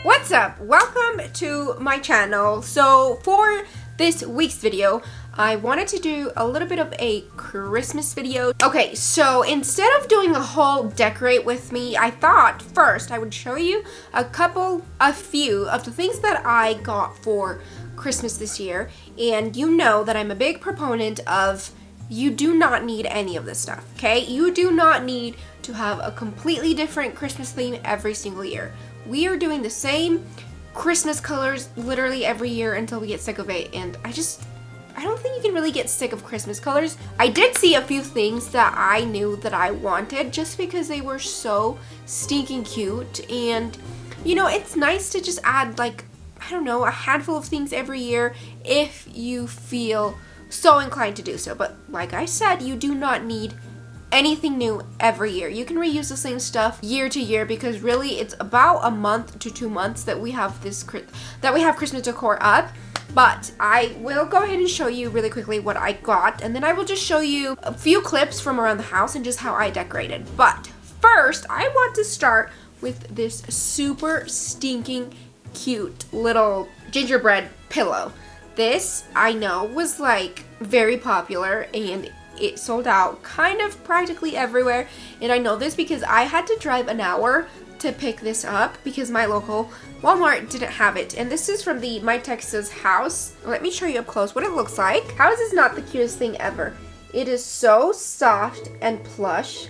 What's up? Welcome to my channel. So for this week's video, I wanted to do a little bit of a Christmas video. Okay, so instead of doing a whole decorate with me, I thought first I would show you a few of the things that I got for Christmas this year. And you know that I'm a big proponent of you do not need any of this stuff, okay? You do not need to have a completely different Christmas theme every single year. We are doing the same Christmas colors literally every year until we get sick of it, and I don't think you can really get sick of Christmas colors. I did see a few things that I knew that I wanted just because they were so stinking cute, and you know, it's nice to just add like, I don't know, a handful of things every year if you feel so inclined to do so. But like I said, you do not need anything new every year. You can reuse the same stuff year to year because really it's about a month to 2 months that we have Christmas decor up. But I will go ahead and show you really quickly what I got, and then I will just show you a few clips from around the house and just how I decorated. But first, I want to start with this super stinking cute little gingerbread pillow. This, I know, was like very popular and it sold out kind of practically everywhere, and I know this because I had to drive an hour to pick this up because my local Walmart didn't have it. And this is from the My Texas house. Let me show you up close what it looks like. How is this not the cutest thing ever? It is so soft and plush,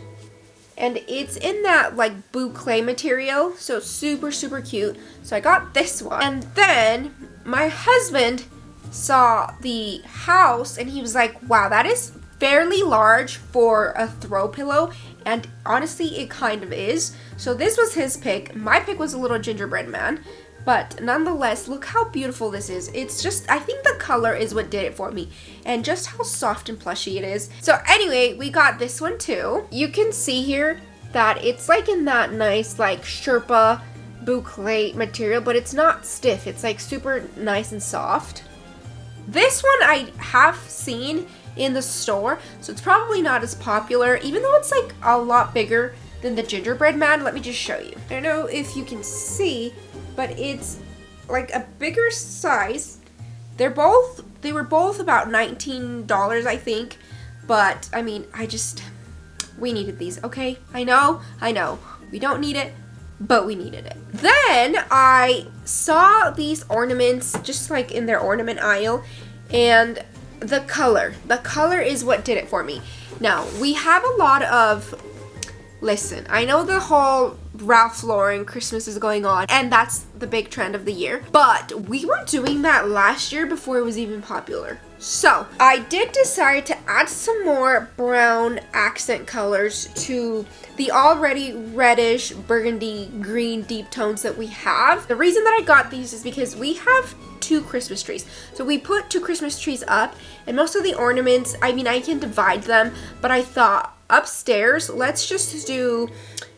and it's in that like boucle material, so super cute. So I got this one, and then my husband saw the house and he was like, wow, that is fairly large for a throw pillow, and honestly it kind of is. So this was his pick. My pick was a little gingerbread man, but nonetheless, look how beautiful this is. It's just, I think the color is what did it for me, and just how soft and plushy it is. So anyway, we got this one too. You can see here that it's like in that nice like Sherpa boucle material, but it's not stiff. It's like super nice and soft. This one I have seen in the store, so it's probably not as popular, even though it's like a lot bigger than the gingerbread man. Let me just show you. I don't know if you can see, but it's like a bigger size. They were both about $19, I think, but I mean, we needed these, okay? I know, we don't need it, but we needed it. Then I saw these ornaments just like in their ornament aisle, and the color is what did it for me. Now, we have a lot of, listen, I know the whole Ralph Lauren Christmas is going on, and that's the big trend of the year, but we were doing that last year before it was even popular. So I did decide to add some more brown accent colors to the already reddish burgundy green deep tones that we have. The reason that I got these is because we have 2 Christmas trees. So we put 2 Christmas trees up, and most of the ornaments, I mean, I can divide them, but I thought upstairs, let's just do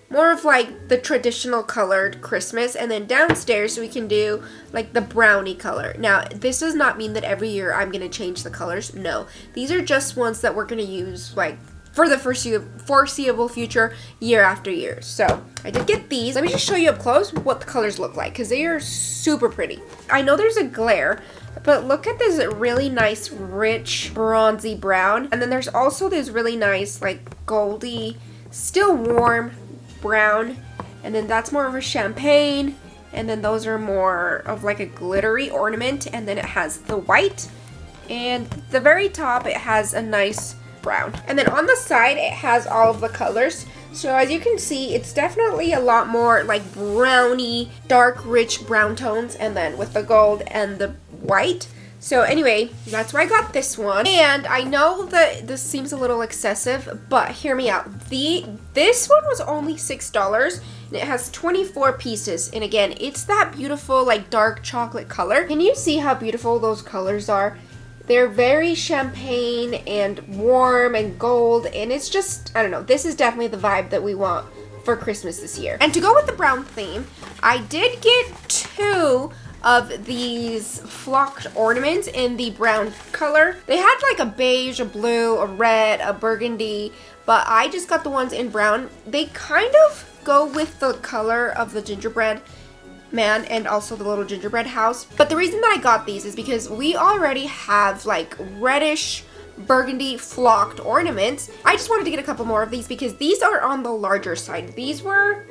more of like the traditional colored Christmas, and then downstairs we can do like the brownie color. Now, this does not mean that every year I'm going to change the colors. No, these are just ones that we're going to use like for the foreseeable future, year after year. So I did get these. Let me just show you up close what the colors look like because they are super pretty. I know there's a glare, but look at this really nice rich bronzy brown, and then there's also this really nice like goldy, still warm brown, and then that's more of a champagne, and then those are more of like a glittery ornament, and then it has the white, and the very top it has a nice brown, and then on the side it has all of the colors. So as you can see, it's definitely a lot more like browny, dark rich brown tones, and then with the gold and the white. So anyway, that's why I got this one. And I know that this seems a little excessive, but hear me out. This one was only $6, and it has 24 pieces. And again, it's that beautiful like dark chocolate color. Can you see how beautiful those colors are? They're very champagne and warm and gold, and it's just, I don't know, this is definitely the vibe that we want for Christmas this year. And to go with the brown theme, I did get 2 of these flocked ornaments in the brown color. They had like a beige, a blue, a red, a burgundy, but I just got the ones in brown. They kind of go with the color of the gingerbread man and also the little gingerbread house. But the reason that I got these is because we already have like reddish burgundy flocked ornaments. I just wanted to get a couple more of these because these are on the larger side. These were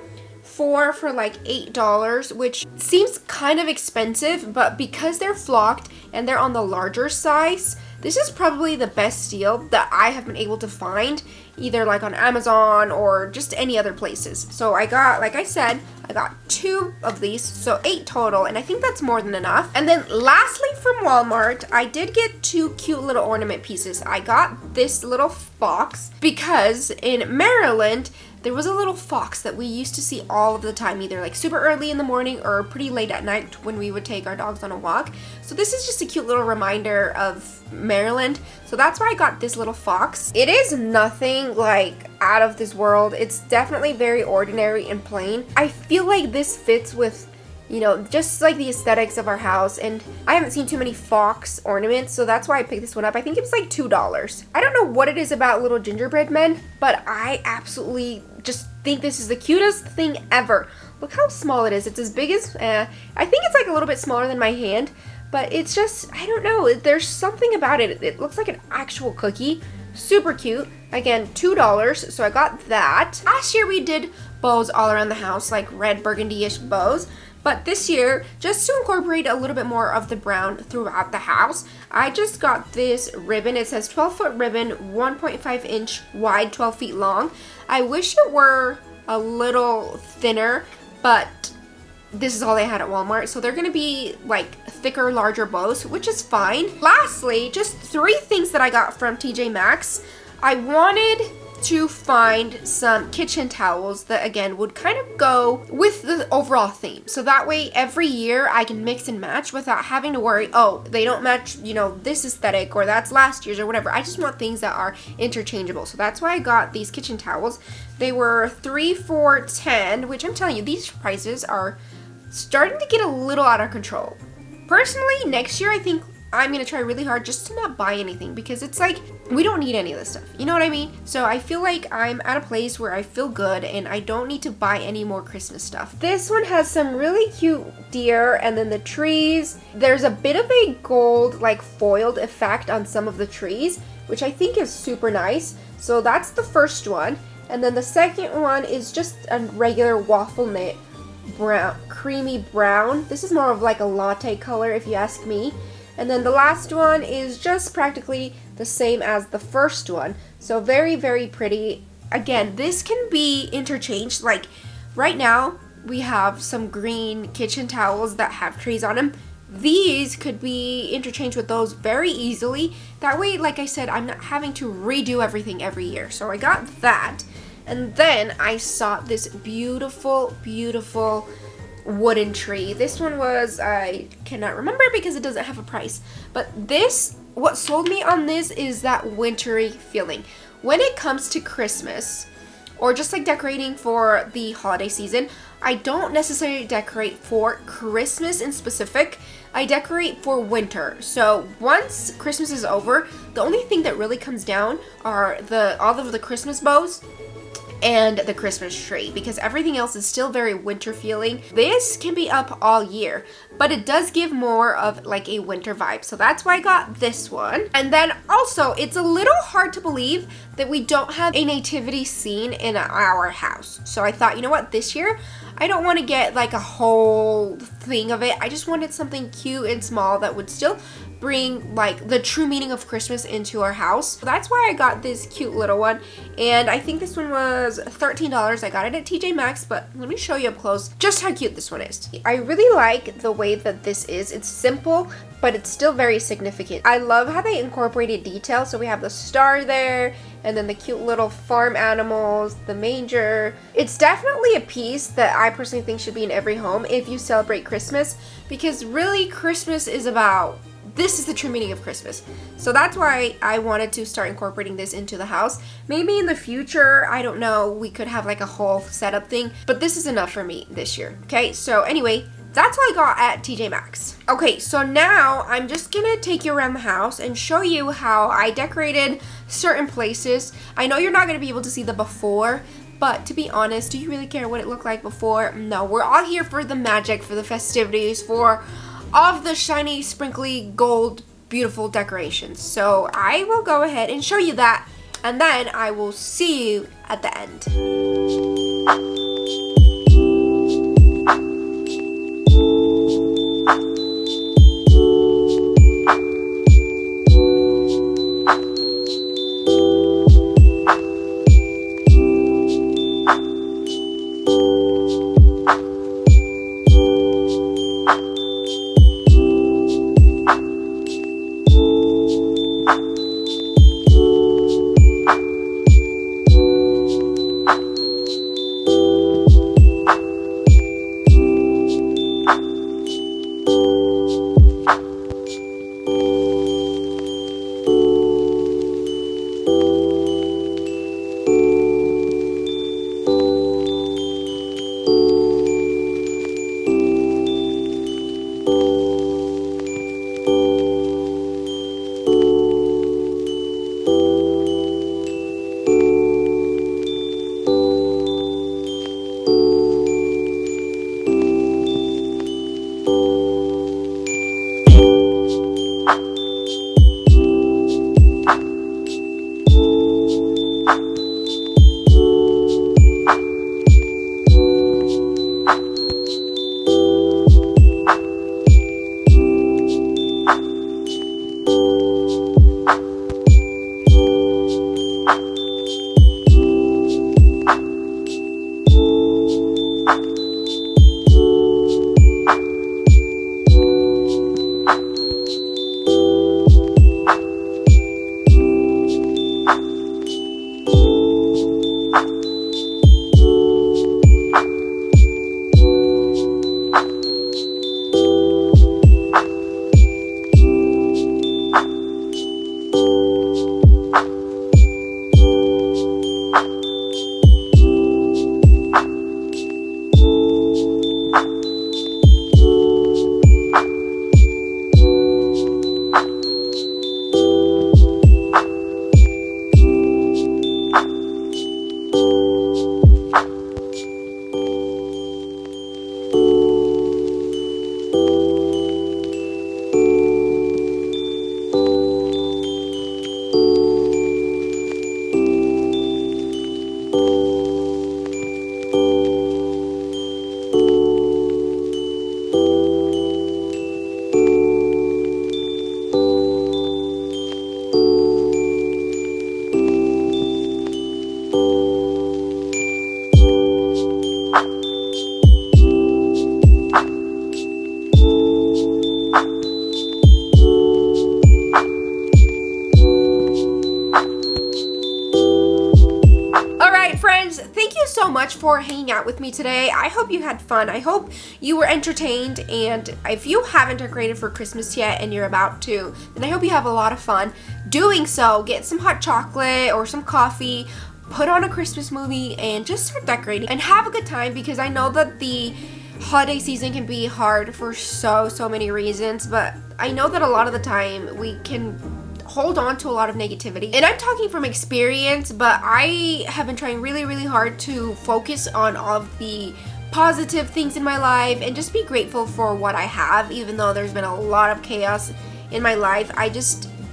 for like $8, which seems kind of expensive, but because they're flocked and they're on the larger size, this is probably the best deal that I have been able to find, either like on Amazon or just any other places. So I got, like I said, I got 2 of these, so 8 total, and I think that's more than enough. And then lastly from Walmart, I did get 2 cute little ornament pieces. I got this little fox because in Maryland, there was a little fox that we used to see all of the time, either like super early in the morning or pretty late at night when we would take our dogs on a walk. So this is just a cute little reminder of Maryland. So that's why I got this little fox. It is nothing like out of this world. It's definitely very ordinary and plain. I feel like this fits with, you know, just like the aesthetics of our house, and I haven't seen too many fox ornaments, so that's why I picked this one up. I think it was like $2. I don't know what it is about little gingerbread men, but I absolutely just think this is the cutest thing ever. Look how small it is. It's as big as, I think it's like a little bit smaller than my hand, but it's just, I don't know, there's something about it. It looks like an actual cookie. Super cute. Again, $2, so I got that. Last year we did bows all around the house, like red burgundy-ish bows. But this year, just to incorporate a little bit more of the brown throughout the house, I just got this ribbon. It says 12-foot ribbon, 1.5 inch wide, 12 feet long. I wish it were a little thinner, but this is all they had at Walmart. So they're gonna be like thicker, larger bows, which is fine. Lastly, just 3 things that I got from TJ Maxx. I wanted to find some kitchen towels that again would kind of go with the overall theme, so that way every year I can mix and match without having to worry, oh, they don't match, you know, this aesthetic or that's last year's or whatever. I just want things that are interchangeable, so that's why I got these kitchen towels. They were 3 for $10, which I'm telling you, these prices are starting to get a little out of control. Personally, next year I think I'm gonna try really hard just to not buy anything, because it's like we don't need any of this stuff, you know what I mean? So I feel like I'm at a place where I feel good and I don't need to buy any more Christmas stuff. This one has some really cute deer and then the trees. There's a bit of a gold like foiled effect on some of the trees, which I think is super nice. So that's the first one, and then the second one is just a regular waffle knit brown, creamy brown. This is more of like a latte color if you ask me. And then the last one is just practically the same as the first one. So very, very pretty. Again, this can be interchanged. Like right now, we have some green kitchen towels that have trees on them. These could be interchanged with those very easily. That way, like I said, I'm not having to redo everything every year. So I got that. And then I saw this beautiful, beautiful wooden tree. This one was, I cannot remember because it doesn't have a price, but this, what sold me on this is that wintry feeling. When it comes to Christmas or just like decorating for the holiday season, I don't necessarily decorate for Christmas in specific. I decorate for winter. So once Christmas is over, the only thing that really comes down are all of the Christmas bows and the Christmas tree, because everything else is still very winter feeling. This can be up all year, but it does give more of like a winter vibe. So that's why I got this one. And then also, it's a little hard to believe that we don't have a nativity scene in our house. So I thought, you know what, this year, I don't want to get like a whole thing of it. I just wanted something cute and small that would still bring like the true meaning of Christmas into our house. So that's why I got this cute little one, and I think this one was $13. I got it at TJ Maxx, but let me show you up close just how cute this one is. I really like the way that this is. It's simple, but it's still very significant. I love how they incorporated detail. So we have the star there, and then the cute little farm animals, the manger. It's definitely a piece that I personally think should be in every home if you celebrate Christmas, because really Christmas is about, this is the true meaning of Christmas. So that's why I wanted to start incorporating this into the house. Maybe in the future, I don't know, we could have like a whole setup thing, but this is enough for me this year. Okay, so anyway, that's what I got at TJ Maxx. Okay, so now I'm just gonna take you around the house and show you how I decorated certain places. I know you're not gonna be able to see the before, But to be honest, do you really care what it looked like before? No, we're all here for the magic, for the festivities, for all of the shiny, sprinkly, gold, beautiful decorations. So I will go ahead and show you that, and then I will see you at the end. So much for hanging out with me today. I hope you had fun. I hope you were entertained, and if you haven't decorated for Christmas yet and you're about to, then I hope you have a lot of fun doing so. Get some hot chocolate or some coffee, put on a Christmas movie, and just start decorating and have a good time, because I know that the holiday season can be hard for so many reasons, but I know that a lot of the time we can hold on to a lot of negativity. And I'm talking from experience, but I have been trying really hard to focus on all of the positive things in my life and just be grateful for what I have, even though there's been a lot of chaos in my life.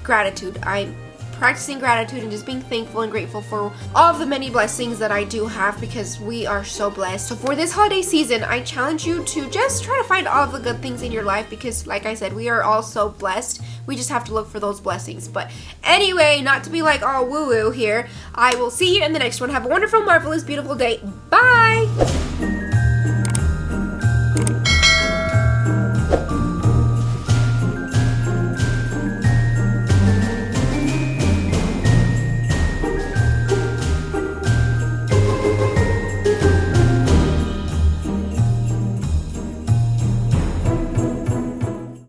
Gratitude. I'm practicing gratitude and just being thankful and grateful for all of the many blessings that I do have, because we are so blessed. So for this holiday season, I challenge you to just try to find all of the good things in your life, because like I said, we are all so blessed. We just have to look for those blessings. But anyway, not to be like all woo-woo here, I will see you in the next one. Have a wonderful, marvelous, beautiful day. Bye!